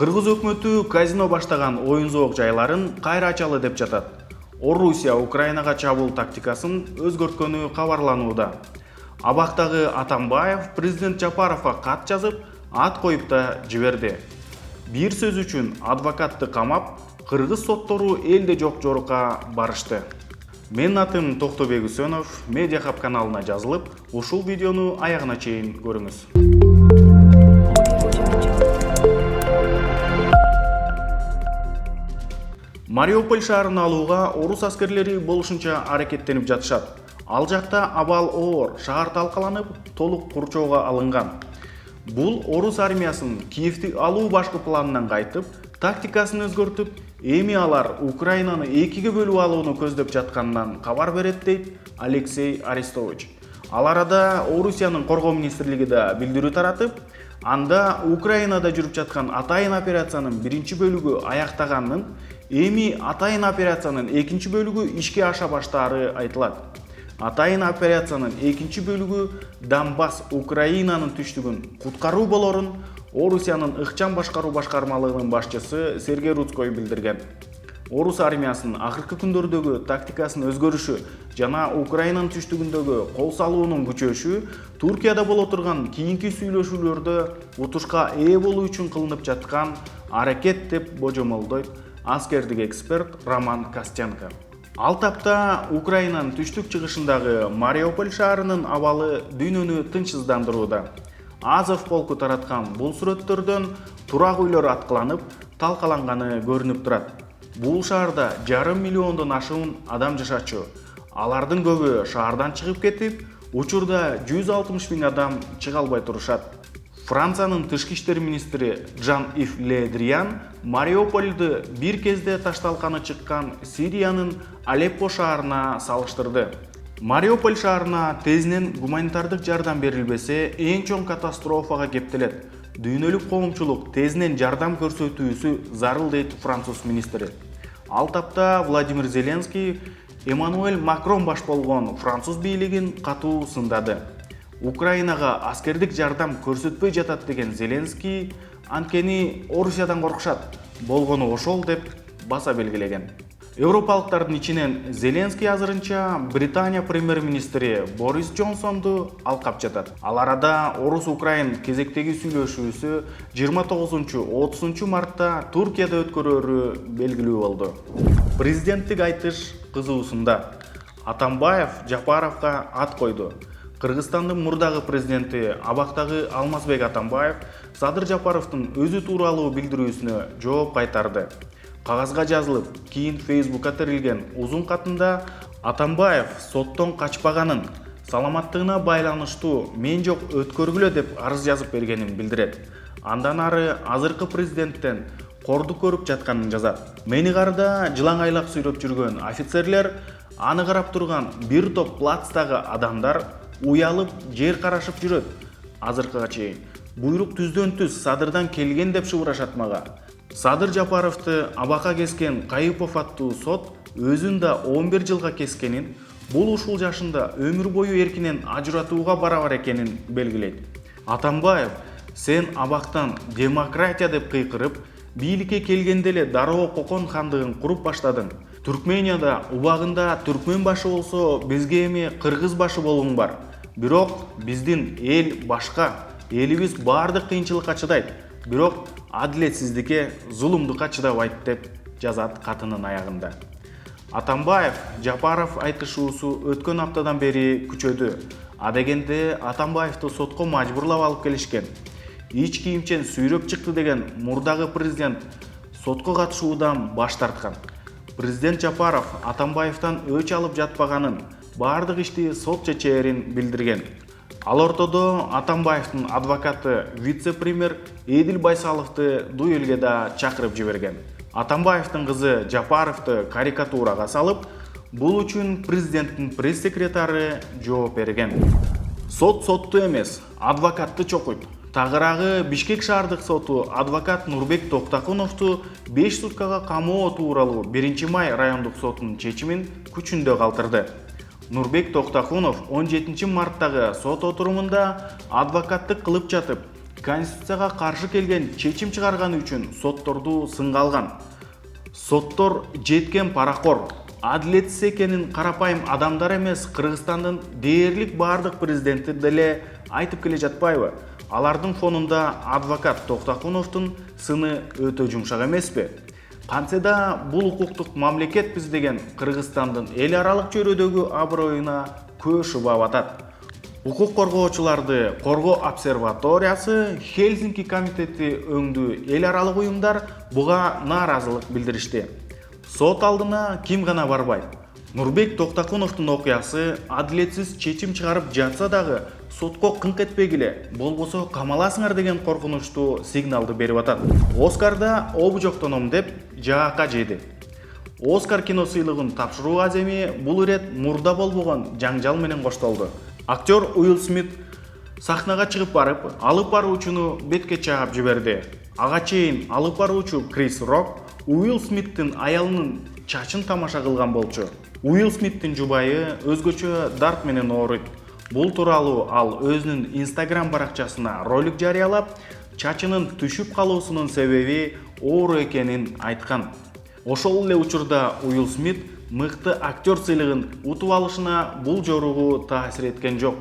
Кыргыз өкмөтү казино баштаган оюн-зоок жайларын кайра ачалы деп жатат. Орусия Украинага чабуул тактикасын өзгөрткөнү кабарланууда. Абактагы Атамбаев президент Жапаровго кат жазып, ат коюп да жиберди. Бир сөз үчүн адвокатты камап, кыргыз соттору элде жок жорукка барышты. Менин атым Токтобек Үсөнов, Медиа Хаб каналына жазылып, ушул видеону аягына чейин көрүңүз. Мариуполь шаарын алууга орус аскерлери болушунча аракеттенип жатышат. Ал жакта абал оор, шаар талкаланып, толук курчоого алынган. Бул орус армиясынын Киевти алуу башкы планынан кайтып, тактикасын өзгөртүп, эми алар Украинаны экиге бөлүп алууну көздөп жатканынан кабар берет дейт Алексей Арестович. Ал арада Орусиянын коргоо министрлиги да билдирүү таратып, анда Украинада жүрүп жаткан атайын операциянын биринчи бөлүгү аяктаганын, эми атайын операциянын экинчи бөлүгү ишке аша баштаары айтылат. Атайын операциянын экинчи бөлүгү Донбасс Украинанын түштүгүн куткаруу болорун Орусиянын ыкчам башкаруу башкармалыгынын башчысы Сергей Рудской билдирген. Орус армиясынын акыркы күндөрдөгү тактикасынын өзгөрүшү жана Украинанын түштүгүндөгү кол салуунун күчөшү Туркияда боло турган кийинки сүйлөшүүлөрдө утушка ээ болуу үчүн кылынып жаткан аракет деп божомолдойт аскердик эксперт Роман Костенко. Ал тапта Украинанын түштүк чыгышындагы Мариуполь шаарынын абалы дүйнөнү тынчсыздандырууда. Азов полку тараткан бул сүрөттөрдөн турак үйлөр аткыланып, талкаланганы көрүнүп турат. Бул шаарда 1,5 миллиондон ашуун адам жашачу. Алардын көбү шаардан чыгып кетип, учурда 160 миң адам чыга албай турушат. Франциянын тышкы иштер министри Жан-Ив Ле Дриан Мариупольду бир кезде ташталканы чыккан Сириянын Алеппо шаарына салыштырды. Мариуполь шаарына тезинен гуманитардык жардам берилбесе, эң чоң катастрофага кептелет. Дүйнөлүк коомчулук тезинен жардам көрсөтүүсү зарыл дейт француз министри. Ал тапта Владимир Зеленский Эммануэль Макрон баш болгон француз бийлигин катуу сындады. Украинага аскердик жардам көрсөтпөй жатат деген Зеленский анткени Орусиядан коркушат, болгону ошол деп баса белгилеген. Европалыктардын ичинен Зеленский азырынча Британия премьер-министри Борис Джонсонду алкап жатат. Ал арада Орус-Украин кезектеги сүйлөшүүсү 29-30 мартта Туркияда өткөрөөрү белгилүү болду. Президенттик айтыш кызуусунда Атамбаев Жапаровго ат койду. Кыргызстандын мурдагы президенти абактагы Алмазбек Атамбаев Садыр Жапаровдун өзү тууралуу билдирүүсүнө жооп кайтарды. Кагазга жазылып, кийин Фейсбукка терилген узун катында Атамбаев соттон качпаганын, саламаттыгына байланыштуу мен жок өткөргүлө деп арыз жазып бергенин билдирет. Андан ары азыркы президенттен кордук көрүп жатканын жазат. Мени карда жылаңайлак сүйрөп жүргөн офицерлер, аны карап турган бир топ плацтагы адамдар уялып жер карашып жүрөт. Азыркыга чейин буйрук түздөн түз Садырдан келген деп шыбырашат мага. Садыр Жапаровду абакка кескен Кайыпов аттуу сот өзүн да 11 жылга кескенин, бул ушул жашында өмүр бою эркинен ажыратууга барабар экенин белгилейт. Атамбаев, сен абактан демократия деп кыйкырып, бийликке келгенде эле дароо Кокон хандыгын куруп баштадың. Түркменияда убагында түркмен башы болсо, бизге эми кыргыз башы болуң бар. Бирок биздин эл башка, элибиз баардык кыйынчылыкка чыдайт. Бирок адилетсиздикке, зулумдукка чыдабайт деп жазат катынын аягында. Атамбаев Жапаров айтышуусу өткөн аптадан бери күчөдү. Адегенде Атамбаевду сотко мажбурлап алып келишкен. Ич кийимчен сүйрөп чыкты деген мурдагы президент сотко катышуудан баш тарткан. Президент Жапаров Атамбаевтан өч алып жатпаганын, баардык ишти сот чечээрин билдирген. Ал ортодо Атамбаевдин адвокаты вице-премьер Эдил Байсаловду дуэлге да чакырып жиберген. Атамбаевдин кызы Жапаровду карикатурага салып, бул үчүн президенттин пресс-секретары жооп берген. Сот сотту эмес, адвокатты чокуйт. Тагыраагы Бишкек шаардык соту адвокат Нурбек Токтакуновду 5 суткага камоо тууралуу 1-май райондук сотунун чечимин күчүндө калтырды. Нурбек Токтакунов 17 марттагы сот отурумунда адвокаттык кылып жатып, Конституцияга каршы келген чечим чыгарганы үчүн сотторду сынга алган. Соттор жеткен паракор, адилетсиз экенин карапайым адамдар эмес, Кыргызстандын дээрлик баардык президенти деле айтып келе жатпайбы? Алардын фонунда адвокат Токтокуновдун сыны өтө жумшак эмеспи? Кантсе да бул укуктук мамлекетпиз деген Кыргызстандын эл аралык чөйрөдөгү аброюна көө шубап атат. Укук коргоочуларды коргоо обсерваториясы, Хельсинки комитети өңдүү эл аралык уюмдар буга нааразылык билдиришти. Сот алдына ким гана барбайт? Нурбек Токтокуновдун окуясы адилетсиз чечим чыгарып жатса дагы сотко кыңк этпегиле, болбосо камаласыңар деген коркунучтуу сигналды берип атат. Оскарда обу жоктоном деп жаакка жеди. Оскар кино сыйлыгын тапшыруу аземи бул ирет мурда болбогон жаңжал менен коштолду. Актер Уилл Смит сахнага чыгып барып, алып баруучуну бетке чаап жиберди. Ага чейин алып баруучу Крис Рок Уилл Смиттин аялынын чачын тамаша кылган болчу. Уилл Смиттин жубайы өзгөчө дарт менен ооруйт. Бул тууралуу ал өзүнүн Instagram баракчасына ролик жарыялап, чачынын түшүп калуусунун себеби оору экенин айткан. Ошол эле учурда Уилл Смит мыкты актер сыйлыгын утуп алышына бул жоругу таасир эткен жок.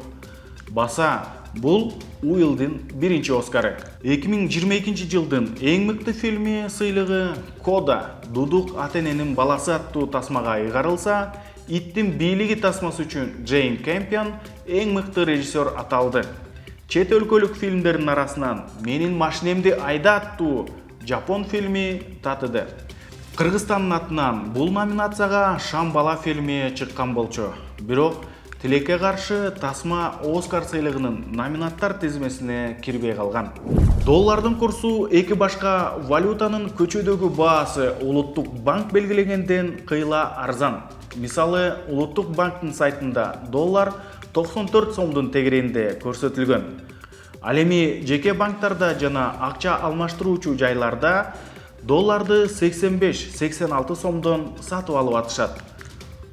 Баса, бул Уиллдин биринчи Оскары. 2022 жылдын эң мыкты фильми сыйлыгы Кода, Дудук ата-эненин баласы аттуу тасмага ыйгарылса, Иттин бийлиги тасмасы үчүн Джейн Кэмпион эң мыкты режиссер аталды. Чет өлкөлүк фильмдердин арасынан Менин машинемди айда аттуу жапон фильми татыды. Кыргызстандын атынан бул номинацияга Шамбала фильми чыккан болчу. Бирок тилекке каршы тасма Оскар сыйлыгынын номинаттар тизмесине кирбей калган. Доллардын курсу эки башка валютанын көчөдөгү баасы Улуттук банк белгилегенден кыйла арзан. Мисалы, Улуттук банктын сайтында доллар 94 сомдун тегерегинде көрсөтүлгөн. Ал эми жеке банктарда жана акча алмаштыруучу жайларда долларды 85-86 сомдон сатып алып атышат.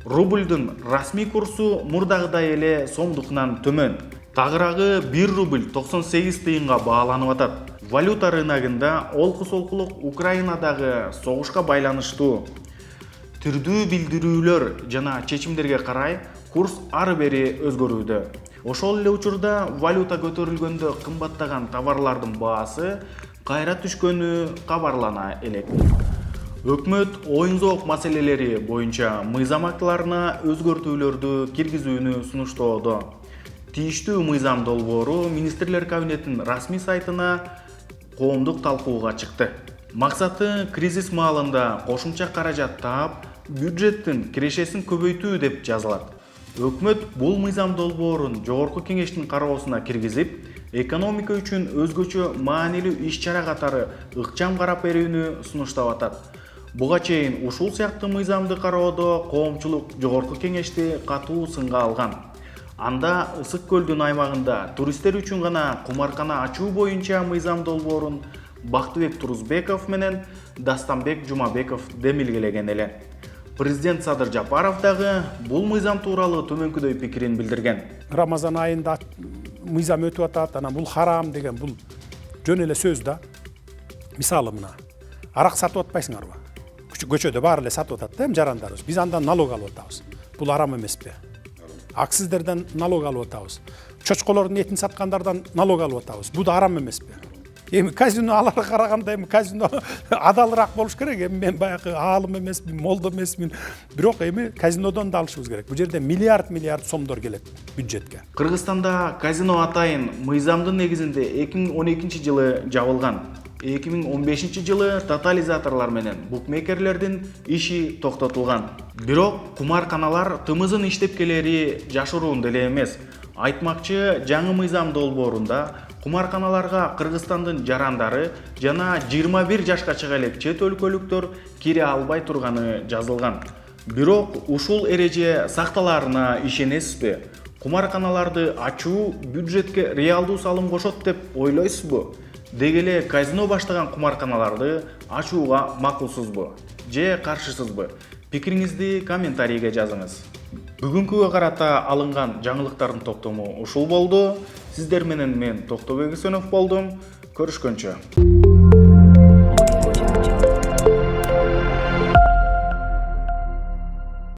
Рубльдун расмий курсу мурдагыдай эле сомдукунан төмөн. Тагыраагы 1 рубль 98 тыйынга бааланып атат. Валюта рыногунда олку-солкулук Украинадагы согушка байланыштуу түрдүү билдирүүлөр жана чечимдерге карай курс ары бери өзгөрүүдө. Ошол эле учурда валюта көтөрүлгөндө кымбаттаган товарлардын баасы кайра түшкөнү кабарлана элек. Өкмөт оюн-зоок маселелери боюнча мыйзам актыларына өзгөртүүлөрдү киргизүүнү сунуштоодо. Тийиштүү мыйзам долбоору министрлер кабинетинин расмий сайтына коомдук талкууга чыкты. Максаты кризис маалында кошумча каражат таап, бюджеттин кирешесин көбөйтүү деп жазылат. Өкмөт бул мыйзам долбоорун жогорку кеңештин кароосуна киргизип, экономика үчүн өзгөчө маанилүү иш-чара катары ыкчам карап берүүнү сунуштап атат. Буга чейин ушул сыяктуу мыйзамды кароодо коомчулук жогорку кеңешти катуу сынга алган. Анда Ысык көлдүн аймагында туристтер үчүн гана кумаркана ачуу боюнча мыйзам долбоорун Бактыбек Турузбеков менен Дастанбек Жумабеков демилгелеген эле. Президент Садыр Жапаров дагы бул мыйзам тууралуу төмөнкүдөй пикирин билдирген. Рамазан айында мыйзам өтүп атат, анан бул харам деген бул жөн эле сөз да. Мисалы мына, арак сатып атпайсыңарбы? Көчөдө баары эле сатып атат да, жарандарыбыз. Биз андан налог алып атабыз. Бул арам эмеспи? Аксиздерден налог алып атабыз. Чочколордун этин саткандардан налог алып атабыз. Бул да арам эмеспи? Эми казино аларга караганда эми казино адалыраак болуш керек. Эми мен баягы аалым эмесмин, молдо эмесмин. Бирок эми казинодон да алышыбыз керек. Бул жерде миллиард сомдор келет бюджетке. Кыргызстанда казино атайын мыйзамдын негизинде 2012 жылы жабылган. 2015 жылы тотализаторлор менен букмекерлердин иши токтотулган. Бирок кумарканалар тымызын иштеп келери жашыруун деле эмес. Айтмакчы, жаңы мыйзам долбоорунда кумарканаларга Кыргызстандын жарандары жана 21 жашка чыга элек чет өлкөлүктөр кире албай турганы жазылган. Бирок ушул эреже сакталарына ишенесизби? Кумарканаларды ачуу бюджетке реалдуу салым кошот деп ойлойсузбу? Деги эле казино баштаган кумарканаларды ачууга макулсузбу же каршысызбы? Пикириңизди комментарийге жазыңыз. Бүгүнкүгө карата алынган жаңылыктардын топтому ушул болду. Сиздер менен мен Токтобек Үсөнов болдум. Көрүшкөнчө.